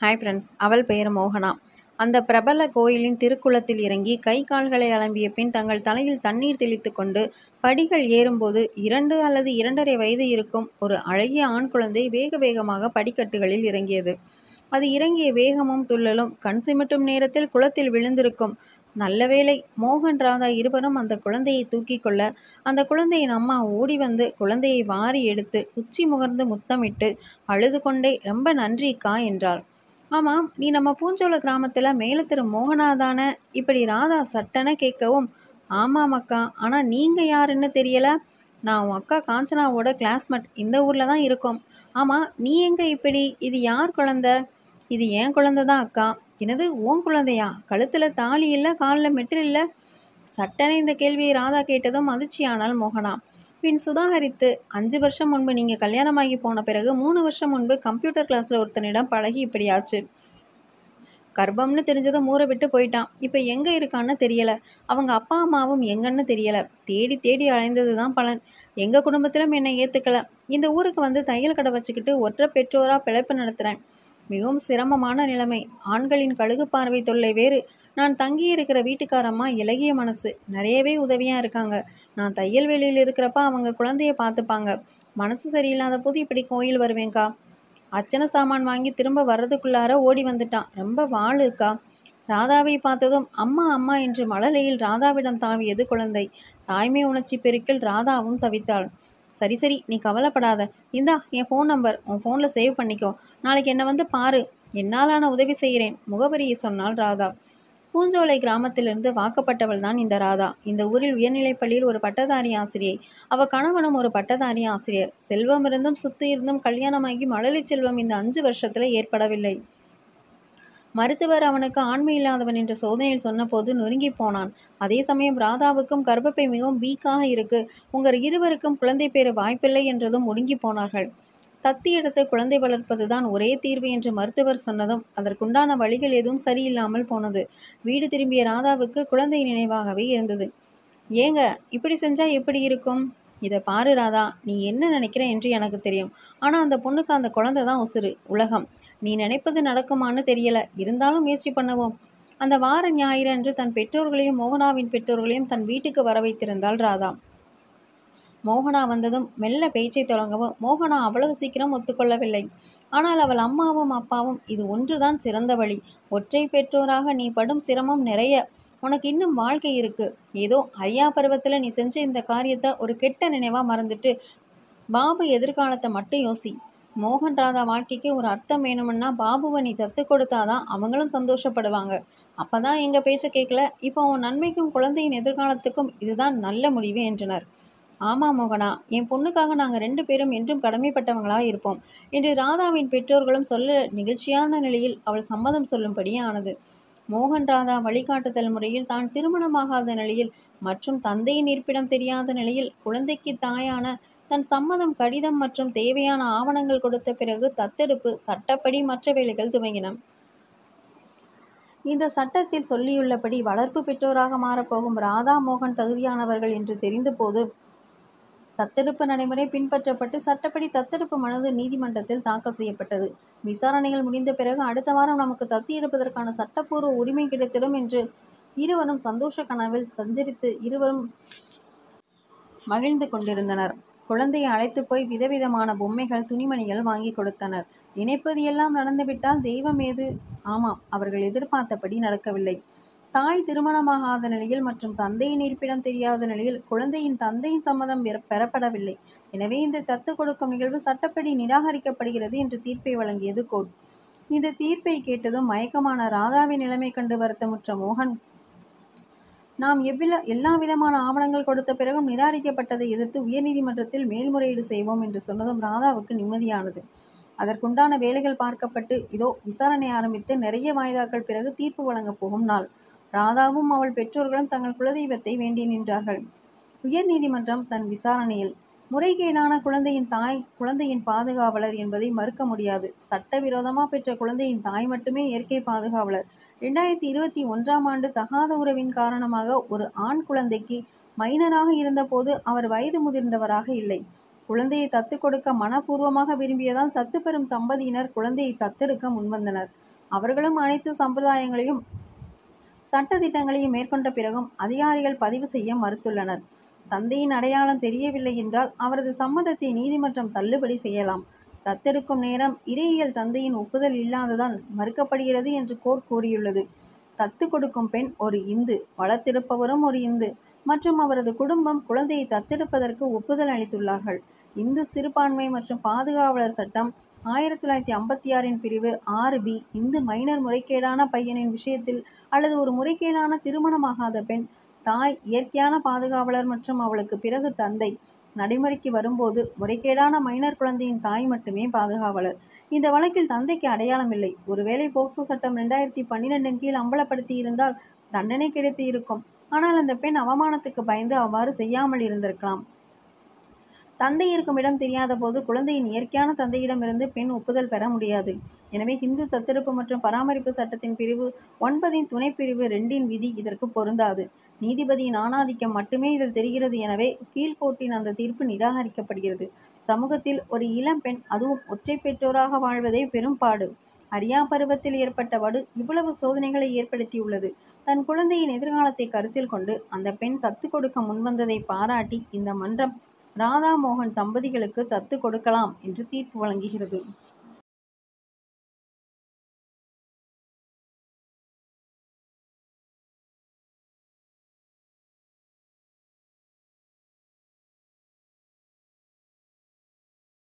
Hi friends, அவள் பெயர் மோகனா. அந்த பிரபல கோயிலின் திருக்குளத்தில் இறங்கி கை கால்களை அலம்பிய பின் தங்கள் தலையில் தண்ணீர் தெளித்து கொண்டு படிகள் ஏறும்போது 2 அல்லது 2.5 வயது இருக்கும் ஒரு அழகிய ஆண் குழந்தை வேக வேகமாக படிக்கட்டுகளில் இறங்கியது. அது இறங்கிய வேகமும் துள்ளலும் கண் சிமிட்டும் நேரத்தில் குளத்தில் விழுந்திருக்கும். நல்ல வேளை, மோகன் ராதா இருவரும் அந்த குழந்தையை தூக்கி கொள்ள அந்த குழந்தையின் அம்மா ஓடி வந்து குழந்தையை வாரி எடுத்து உச்சி முகர்ந்து முத்தமிட்டு அழுது கொண்டே ரொம்ப நன்றிக்கா என்றாள். ஆமாம், நீ நம்ம பூஞ்சோல கிராமத்தில் மேலத்திரு மோகனா தானே? இப்படி ராதா சட்டென கேட்கவும், ஆமாம் அக்கா, ஆனால் நீங்கள் யாருன்னு தெரியல. நான் உன் அக்கா காஞ்சனாவோட கிளாஸ்மேட், இந்த ஊரில் தான் இருக்கோம். ஆமாம், நீ எங்கே இப்படி? இது யார் குழந்தை? இது என் குழந்தை தான் அக்கா. என்னது, உன் குழந்தையா? கழுத்தில் தாலி இல்லை, காலில் மெட்டில் இல்லை? சட்டென இந்த கேள்வியை ராதா கேட்டதும் அதிர்ச்சியானாள் மோகனா. பின் சுதாகரித்து, 5 வருஷம் முன்பு நீங்கள் கல்யாணமாகி போன பிறகு 3 வருஷம் முன்பு கம்ப்யூட்டர் கிளாஸில் ஒருத்தனிடம் பழகி இப்படியாச்சு. கர்ப்பம்னு தெரிஞ்சதும் ஊரை விட்டு போயிட்டான். இப்போ எங்கே இருக்கான்னு தெரியலை. அவங்க அப்பா அம்மாவும் எங்கன்னு தெரியலை. தேடி தேடி அலைந்தது தான் பலன். எங்கள் குடும்பத்திலும் என்னை ஏற்றுக்கலை. இந்த ஊருக்கு வந்து தையல் கடை வச்சுக்கிட்டு ஒற்றை பெற்றோராக பிழைப்பு நடத்துகிறேன். மிகவும் சிரமமான நிலைமை. ஆண்களின் கழுகு பார்வை தொல்லை வேறு. நான் தங்கியிருக்கிற வீட்டுக்காரம்மா இலகிய மனசு, நிறையவே உதவியாக இருக்காங்க. நான் தையல் வேலையில் இருக்கிறப்ப அவங்க குழந்தைய பார்த்துப்பாங்க. மனசு சரியில்லாத போது இப்படி கோயில் வருவேங்க்கா. அர்ச்சனை சாமான் வாங்கி திரும்ப வர்றதுக்குள்ளார ஓடி வந்துட்டான். ரொம்ப வாளுக்கா. ராதாவை பார்த்ததும் அம்மா அம்மா என்று மழலையில் ராதாவிடம் தாவியது குழந்தை. தாய்மை உணர்ச்சி பெருக்கில் ராதாவும் தவித்தாள். சரி சரி, நீ கவலைப்படாத. இந்தா என் ஃபோன் நம்பர், உன் ஃபோனில் சேவ் பண்ணிக்கோ. நாளைக்கு என்னை வந்து பாரு, என்னாலான உதவி செய்கிறேன், முகவரியை சொன்னாள் ராதா. பூஞ்சோலை கிராமத்திலிருந்து வாக்கப்பட்டவள் தான் இந்த ராதா. இந்த ஊரில் உயர்நிலைப்பள்ளியில் ஒரு பட்டதாரி ஆசிரியை. அவள் கணவனும் ஒரு பட்டதாரி ஆசிரியர். செல்வம் இருந்தும் சுத்து இருந்தும் கல்யாணமாகி மழலை செல்வம் இந்த 5 வருஷத்துல ஏற்படவில்லை. மருத்துவர் அவனுக்கு ஆண்மை இல்லாதவன் என்ற சோதனையில் சொன்னபோது நொறுங்கி போனான். அதே சமயம் ராதாவுக்கும் கர்ப்பப்பை மிகவும் வீக்காக இருக்கு, உங்கள் இருவருக்கும் குழந்தை பேர வாய்ப்பில்லை என்றதும் ஒடுங்கி போனார்கள். தத்தி எடுத்து குழந்தை வளர்ப்பது தான் ஒரே தீர்வு என்று மருத்துவர் சொன்னதும் அதற்குண்டான வழிகள் எதுவும் சரியில்லாமல் போனது. வீடு திரும்பிய ராதாவுக்கு குழந்தை நினைவாகவே இருந்தது. ஏங்க, இப்படி செஞ்சா எப்படி இருக்கும்? இதை பாரு ராதா, நீ என்ன நினைக்கிற என்று எனக்கு தெரியும். ஆனால் அந்த பொண்ணுக்கு அந்த குழந்தை தான் உசுறு, உலகம். நீ நினைப்பது நடக்குமான்னு தெரியல, இருந்தாலும் முயற்சி பண்ணுவோம். அந்த வார ஞாயிறு அன்று தன் பெற்றோர்களையும் மோகனாவின் பெற்றோர்களையும் தன் வீட்டுக்கு வர வைத்திருந்தாள் ராதா. மோகனா வந்ததும் மெல்ல பேச்சை தொடங்கவும் மோகனா அவ்வளவு சீக்கிரம் ஒத்துக்கொள்ளவில்லை. ஆனால் அவள் அம்மாவும் அப்பாவும், இது ஒன்றுதான் சிறந்த வழி. ஒற்றை பெற்றோராக நீ படும் சிரமம் நிறைய. உனக்கு இன்னும் வாழ்க்கை இருக்கு. ஏதோ ஐயா பருவத்தில் நீ செஞ்ச இந்த காரியத்தை ஒரு கெட்ட நினைவாக மறந்துட்டு பாபு எதிர்காலத்தை மட்டும் யோசி. மோகன் ராதா வாழ்க்கைக்கு ஒரு அர்த்தம் வேணும்னா பாபுவை நீ தத்து கொடுத்தாதான் அவங்களும் சந்தோஷப்படுவாங்க. அப்பதான் எங்கள் பேச்சை கேட்கல. இப்போ உன் நன்மைக்கும் குழந்தையின் எதிர்காலத்துக்கும் இதுதான் நல்ல முடிவு என்றனர். ஆமாம் மோகனா, என் பொண்ணுக்காக நாங்கள் 2 பேரும் என்றும் கடமைப்பட்டவங்களாக இருப்போம் என்று ராதாவின் பெற்றோர்களும் சொல்ல நிகழ்ச்சியான நிலையில் அவள் சம்மதம் சொல்லும்படியே ஆனது. மோகன் ராதா வழிகாட்டுதல் முறையில் தான் திருமணமாகாத நிலையில் மற்றும் தந்தையின் இருப்பிடம் தெரியாத நிலையில் குழந்தைக்கு தாயான தன் சம்மதம் கடிதம் மற்றும் தேவையான ஆவணங்கள் கொடுத்த பிறகு தத்தெடுப்பு, சட்டப்படி மற்ற வேலைகள் துவங்கின. இந்த சட்டத்தில் சொல்லியுள்ளபடி வளர்ப்பு பெற்றோராக மாறப்போகும் ராதா மோகன் தகுதியானவர்கள் என்று தெரிந்த போது தத்தெடுப்பு நடைமுறை பின்பற்றப்பட்டு சட்டப்படி தத்தெடுப்பு மனு நீதிமன்றத்தில் தாக்கல் செய்யப்பட்டது. விசாரணைகள் முடிந்த பிறகு அடுத்த வாரம் நமக்கு தத்தி எடுப்பதற்கான சட்டப்பூர்வ உரிமை கிடைத்திடும் என்று இருவரும் சந்தோஷ கனவில் சஞ்சரித்து இருவரும் மகிழ்ந்து கொண்டிருந்தனர். குழந்தையை அழைத்து போய் விதவிதமான பொம்மைகள், துணிமணிகள் வாங்கி கொடுத்தனர். நினைப்பது எல்லாம் நடந்துவிட்டால் தெய்வம் ஏது? ஆமாம், அவர்கள் எதிர்பார்த்தபடி நடக்கவில்லை. தாய் திருமணமாகாத நிலையில் மற்றும் தந்தையின் இருப்பிடம் தெரியாத நிலையில் குழந்தையின் தந்தையின் சம்மதம் பெறப்படவில்லை. எனவே இந்த தத்து கொடுக்கும் நிகழ்வு சட்டப்படி நிராகரிக்கப்படுகிறது என்று தீர்ப்பை வழங்கியது கோர்ட். இந்த தீர்ப்பை கேட்டதும் மயக்கமான ராதாவின் நிலைமை கண்டு வருத்தமுற்ற மோகன், நாம் எல்லா விதமான ஆவணங்கள் கொடுத்த பிறகும் நிராகரிக்கப்பட்டதை எதிர்த்து உயர்நீதிமன்றத்தில் மேல்முறையீடு செய்வோம் என்று சொன்னதும் ராதாவுக்கு நிம்மதியானது. அதற்குண்டான வேலைகள் பார்க்கப்பட்டு இதோ விசாரணை ஆரம்பித்து நிறைய வாய்தாக்கள் பிறகு தீர்ப்பு வழங்கப் போகும் நாள். ராதாவும் அவள் பெற்றோர்களும் தங்கள் குலதெய்வத்தை வேண்டி நின்றார்கள். உயர்நீதிமன்றம் தன் விசாரணையில், முறைகேடான குழந்தையின் தாய் குழந்தையின் பாதுகாவலர் என்பதை மறுக்க முடியாது. சட்டவிரோதமாக பெற்ற குழந்தையின் தாய் மட்டுமே இயற்கை பாதுகாவலர். 2021ஆம் ஆண்டு தகாத உறவின் காரணமாக ஒரு ஆண் குழந்தைக்கு மைனராக இருந்தபோது அவர் வயது முதிர்ந்தவராக இல்லை. குழந்தையை தத்து கொடுக்க மனப்பூர்வமாக விரும்பியதால் தத்து பெறும் தம்பதியினர் குழந்தையை தத்தெடுக்க முன்வந்தனர். அவர்களும் அனைத்து சம்பிரதாயங்களையும் சட்ட திட்டங்களையும் மேற்கொண்ட பிறகும் அதிகாரிகள் பதிவு செய்ய மறுத்துள்ளனர். தந்தையின் அடையாளம் தெரியவில்லை என்றால் அவரது சம்மதத்தை நீதிமன்றம் தள்ளுபடி செய்யலாம். தத்தெடுக்கும் நேரம் இறையியல் தந்தையின் ஒப்புதல் இல்லாததால் மறுக்கப்படுகிறது என்று கோர்ட் கூறியுள்ளது. தத்து கொடுக்கும் பெண் ஒரு இந்து, வளர்த்தெடுப்பவரும் ஒரு இந்து மற்றும் அவரது குடும்பம் குழந்தையை தத்தெடுப்பதற்கு ஒப்புதல் அளித்துள்ளார்கள். இந்து சிறுபான்மை மற்றும் பாதுகாவலர் சட்டம் 1956 பிரிவு 6B இந்து மைனர் முறைகேடான பையனின் விஷயத்தில் அல்லது ஒரு முறைகேடான திருமணமாகாத பெண் தாய், இயற்கையான பாதுகாவலர் மற்றும் அவளுக்கு பிறகு தந்தை நடைமுறைக்கு வரும்போது முறைகேடான மைனர் குழந்தையின் தாய் மட்டுமே பாதுகாவலர். இந்த வழக்கில் தந்தைக்கு அடையாளம் இல்லை. ஒருவேளை போக்சோ சட்டம் 2012 கீழ் அம்பலப்படுத்தி இருந்தால் தண்டனை கிடைத்து இருக்கும். ஆனால் அந்த பெண் அவமானத்துக்கு பயந்து அவ்வாறு செய்யாமல் இருந்திருக்கலாம். தந்தை இருக்கும் இடம் தெரியாத போது குழந்தையின் இயற்கையான தந்தையிடமிருந்து பெண் ஒப்புதல் பெற முடியாது. எனவே இந்து தத்தெடுப்பு மற்றும் பராமரிப்பு சட்டத்தின் பிரிவு 9 துணைப்பிரிவு 2 விதி இதற்கு பொருந்தாது. நீதிபதியின் ஆணாதிக்கம் மட்டுமே இதில் தெரிகிறது. எனவே கீழ்கோர்ட்டின் அந்த தீர்ப்பு நிராகரிக்கப்படுகிறது. சமூகத்தில் ஒரு இளம் பெண், அதுவும் ஒற்றை பெற்றோராக வாழ்வதே பெரும்பாடு. அறியா பருவத்தில் ஏற்பட்ட வடு இவ்வளவு சோதனைகளை ஏற்படுத்தியுள்ளது. தன் குழந்தையின் எதிர்காலத்தை கருத்தில் கொண்டு அந்த பெண் தத்து கொடுக்க முன்வந்ததை பாராட்டி இந்த மன்றம் ராதா மோகன் தம்பதிகளுக்கு தத்து கொடுக்கலாம் என்று தீர்ப்பு வழங்குகிறது.